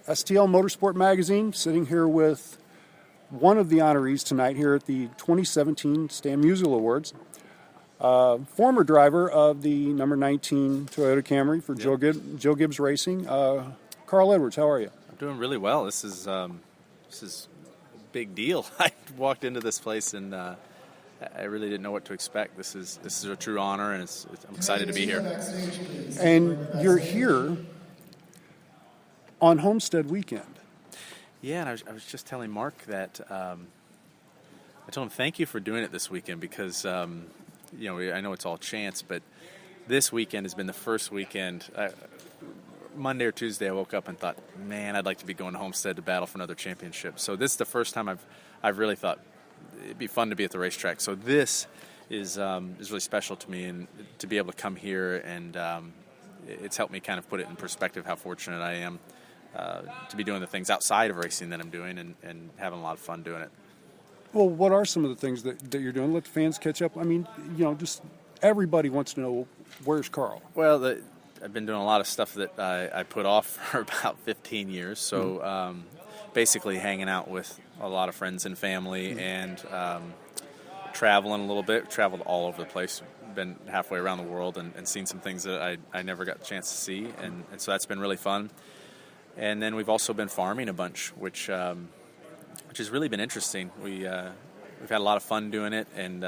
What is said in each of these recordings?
STL Motorsport Magazine, sitting here with one of the honorees tonight here at the 2017 Stan Musial Awards. Former driver of the number 19 Toyota Camry for Joe Gibbs Racing. Carl Edwards, how are you? I'm doing really well. This is a big deal. I walked into this place and I really didn't know what to expect. This is a true honor, and I'm excited to be here. And you're here on Homestead weekend. Yeah, and I was just telling Mark that I told him thank you for doing it this weekend because I know it's all chance, but this weekend has been the first weekend. Monday or Tuesday, I woke up and thought, man, I'd like to be going to Homestead to battle for another championship. So this is the first time I've really thought it'd be fun to be at the racetrack. So this is really special to me, and to be able to come here, and it's helped me kind of put it in perspective how fortunate I am to be doing the things outside of racing that I'm doing, and having a lot of fun doing it. Well, what are some of the things that you're doing? Let the fans catch up. I mean, just everybody wants to know, where's Carl? Well, I've been doing a lot of stuff that I put off for about 15 years. So basically hanging out with a lot of friends and family, and traveling a little bit. Traveled all over the place. Been halfway around the world and seen some things that I never got the chance to see. And so that's been really fun. And then we've also been farming a bunch, which has really been interesting. We've had a lot of fun doing it, and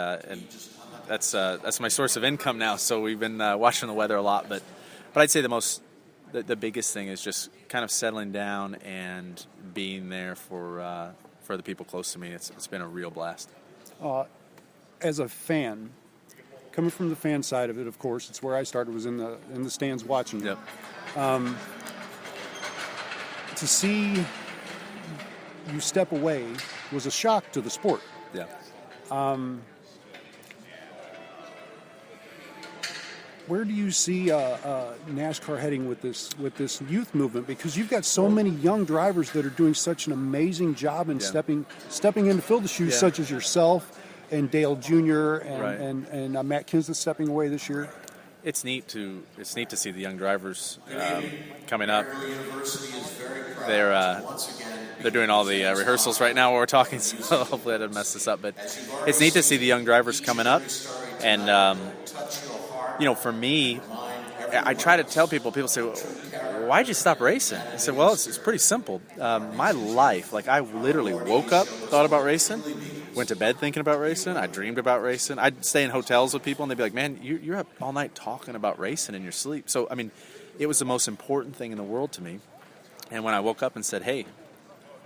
that's my source of income now. So we've been watching the weather a lot, but I'd say the biggest thing is just kind of settling down and being there for the people close to me. It's been a real blast. As a fan, coming from the fan side of it, of course, it's where I started. Was in the stands watching. Yep. To see you step away was a shock to the sport. Yeah. Where do you see NASCAR heading with this youth movement? Because you've got so many young drivers that are doing such an amazing job in stepping in to fill the shoes, such as yourself and Dale Jr. and Matt Kenseth stepping away this year. It's neat to see the young drivers coming up. They're doing all the rehearsals right now while we're talking, so hopefully I didn't mess this up. But it's neat to see the young drivers coming up, and for me, I try to tell people say, well, why'd you stop racing? I said, well, it's pretty simple. My life, I literally woke up, thought about racing, went to bed thinking about racing, I dreamed about racing. I'd stay in hotels with people, and they'd be like, man, you're up all night talking about racing in your sleep. So, it was the most important thing in the world to me. And when I woke up and said, hey,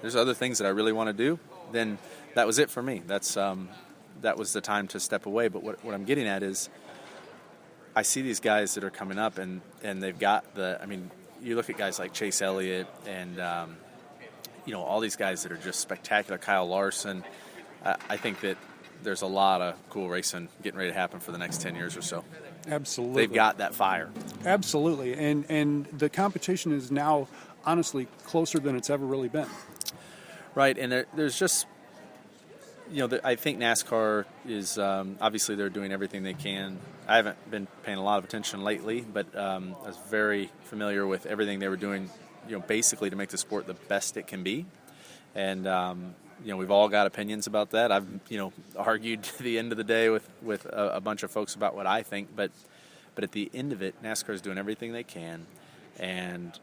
there's other things that I really want to do, then that was it for me. That was the time to step away. But what I'm getting at is, I see these guys that are coming up, and they've got you look at guys like Chase Elliott and, all these guys that are just spectacular, Kyle Larson. I think that there's a lot of cool racing getting ready to happen for the next 10 years or so. Absolutely. They've got that fire. Absolutely. And the competition is now, honestly, closer than it's ever really been. Right, and there's just, I think NASCAR is, obviously they're doing everything they can. I haven't been paying a lot of attention lately, but I was very familiar with everything they were doing, basically to make the sport the best it can be. And, we've all got opinions about that. I've, argued to the end of the day with a bunch of folks about what I think, but at the end of it, NASCAR is doing everything they can. And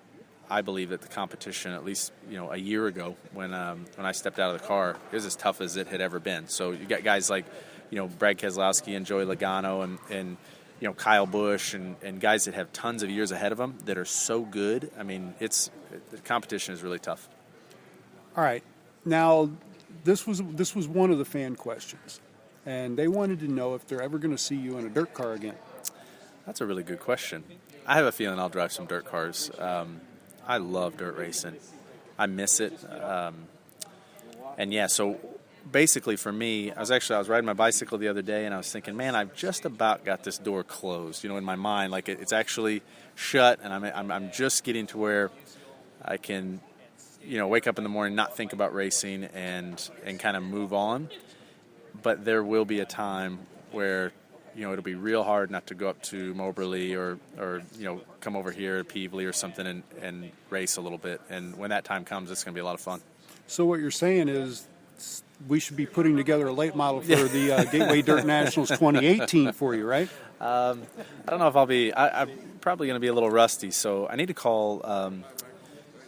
I believe that the competition, at least, a year ago when I stepped out of the car, it was as tough as it had ever been. So you got guys like, Brad Keselowski and Joey Logano and Kyle Busch and guys that have tons of years ahead of them that are so good. The competition is really tough. All right. Now, this was one of the fan questions, and they wanted to know if they're ever going to see you in a dirt car again. That's a really good question. I have a feeling I'll drive some dirt cars. I love dirt racing. I miss it. So basically for me, I was riding my bicycle the other day, and I was thinking, man, I've just about got this door closed, in my mind. It's actually shut, and I'm just getting to where I can, wake up in the morning, not think about racing, and kind of move on. But there will be a time where, it'll be real hard not to go up to Moberly or come over here to Peevely or something and race a little bit. And when that time comes, it's going to be a lot of fun. So what you're saying is we should be putting together a late model for the Gateway Dirt Nationals 2018 for you, right? I don't know if I'll be. I'm probably going to be a little rusty, so I need to call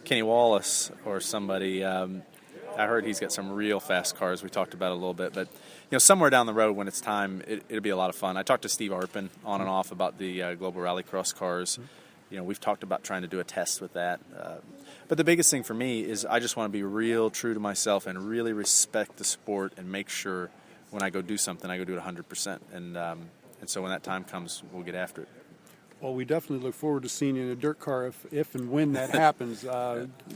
Kenny Wallace or somebody. I heard he's got some real fast cars. We talked about it a little bit, but somewhere down the road when it's time, it'll be a lot of fun. I talked to Steve Arpin on and off about the Global Rallycross cars. We've talked about trying to do a test with that. But the biggest thing for me is I just want to be real true to myself and really respect the sport and make sure when I go do something, I go do it 100%. And so when that time comes, we'll get after it. Well, we definitely look forward to seeing you in a dirt car if and when that happens.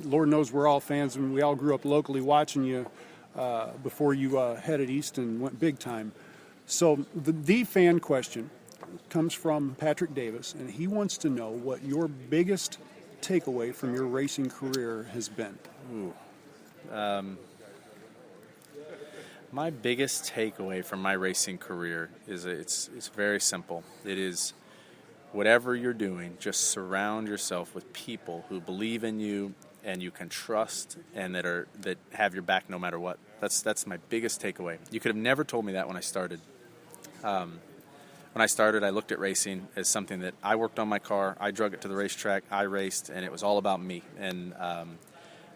Lord knows we're all fans, and we all grew up locally watching you before you headed east and went big time. So the fan question comes from Patrick Davis, and he wants to know what your biggest takeaway from your racing career has been. My biggest takeaway from my racing career is it's very simple. It is whatever you're doing, just surround yourself with people who believe in you and you can trust and that have your back no matter what. That's my biggest takeaway. You could have never told me that when I started. When I started, I looked at racing as something that I worked on my car, I drug it to the racetrack, I raced, and it was all about me. And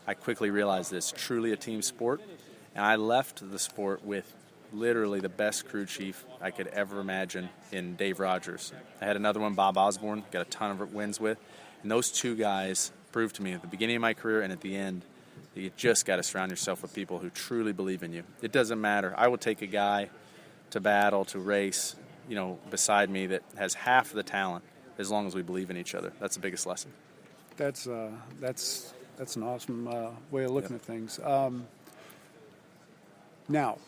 I quickly realized that it's truly a team sport. And I left the sport with literally the best crew chief I could ever imagine in Dave Rogers. I had another one, Bob Osborne, got a ton of wins with. And those two guys proved to me at the beginning of my career and at the end that you just got to surround yourself with people who truly believe in you. It doesn't matter. I will take a guy to battle, to race, beside me that has half the talent as long as we believe in each other. That's the biggest lesson. That's an awesome way of looking at things. Now,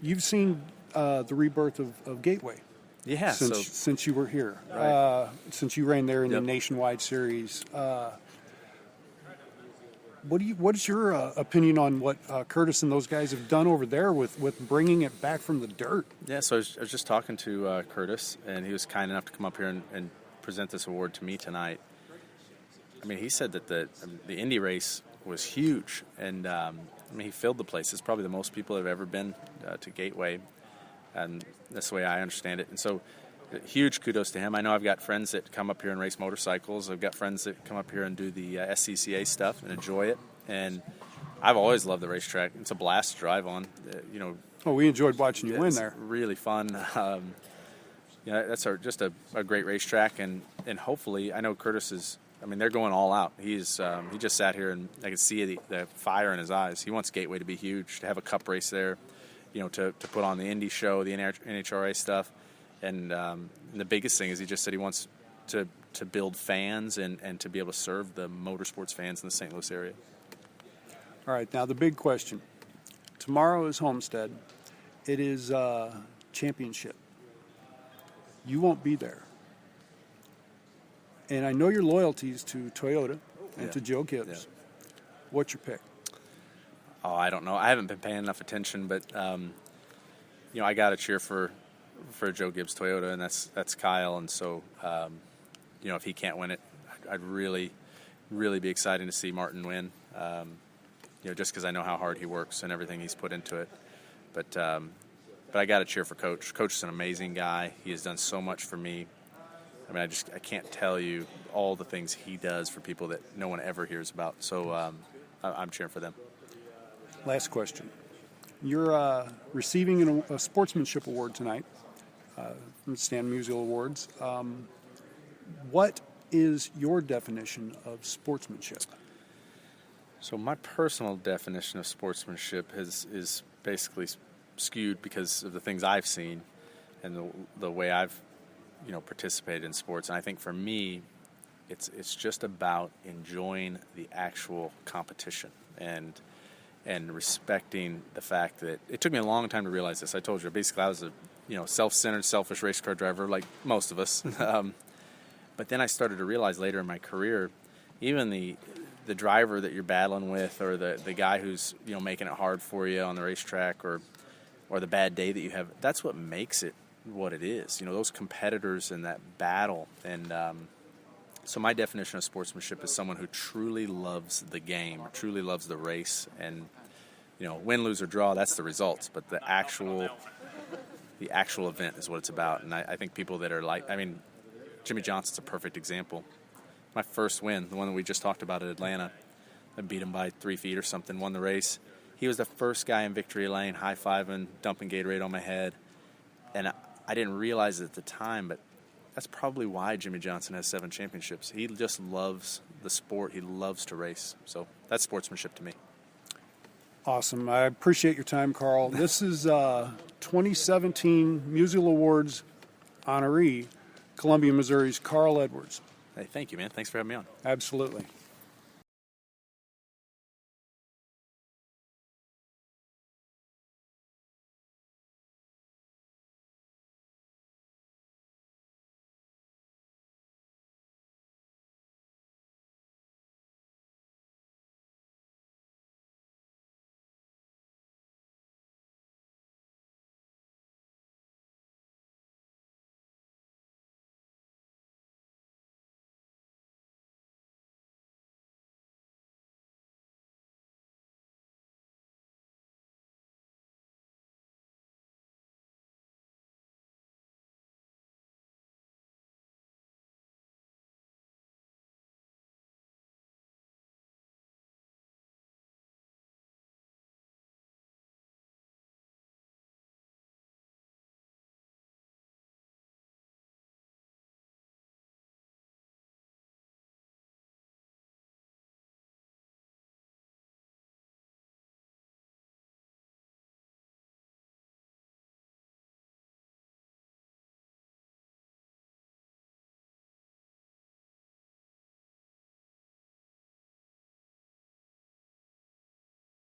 you've seen the rebirth of Gateway. Yeah. Since you were here, right. Since you ran there in the Nationwide Series. What is your opinion on what Curtis and those guys have done over there with bringing it back from the dirt? Yeah, so I was just talking to Curtis, and he was kind enough to come up here and present this award to me tonight. I mean, he said that the Indy race was huge, and he filled the place. It's probably the most people that have ever been to Gateway, and that's the way I understand it. And so huge kudos to him. I know I've got friends that come up here and race motorcycles. I've got friends that come up here and do the SCCA stuff and enjoy it. And I've always loved the racetrack. It's a blast to drive on. Oh, we enjoyed watching you win there. Really fun. That's just a great racetrack. And hopefully, I know Curtis is. I mean, they're going all out. He just sat here and I could see the fire in his eyes. He wants Gateway to be huge, to have a cup race there, to put on the Indy show, the NHRA stuff. And the biggest thing is he just said he wants to build fans and to be able to serve the motorsports fans in the St. Louis area. All right, now the big question. Tomorrow is Homestead. It is championship. You won't be there. And I know your loyalties to Toyota and to Joe Gibbs. Yeah. What's your pick? Oh, I don't know. I haven't been paying enough attention, but I got to cheer for Joe Gibbs Toyota, and that's Kyle. And so, if he can't win it, I'd really, really be excited to see Martin win. Just because I know how hard he works and everything he's put into it. But I got to cheer for Coach. Coach is an amazing guy. He has done so much for me. I mean, I can't tell you all the things he does for people that no one ever hears about. So I'm cheering for them. Last question. You're receiving a Sportsmanship Award tonight from the Stan Musial Awards. What is your definition of sportsmanship? So my personal definition of sportsmanship is basically skewed because of the things I've seen and the way I've participated in sports. And I think for me, it's just about enjoying the actual competition and respecting the fact that it took me a long time to realize this. I told you, basically I was a self-centered, selfish race car driver like most of us. But then I started to realize later in my career, even the driver that you're battling with, or the guy who's making it hard for you on the racetrack, or the bad day that you have, that's what makes it what it is. Those competitors in that battle. And so my definition of sportsmanship is someone who truly loves the game, truly loves the race. And, win, lose, or draw, that's the results. But the actual event is what it's about. And I think people that are Jimmy Johnson's a perfect example. My first win, the one that we just talked about at Atlanta, I beat him by 3 feet or something, won the race. He was the first guy in victory lane, high-fiving, dumping Gatorade on my head. And I didn't realize it at the time, but that's probably why Jimmy Johnson has 7 championships. He just loves the sport. He loves to race. So that's sportsmanship to me. Awesome. I appreciate your time, Carl. This is 2017 Musial Awards honoree, Columbia, Missouri's Carl Edwards. Hey, thank you, man. Thanks for having me on. Absolutely.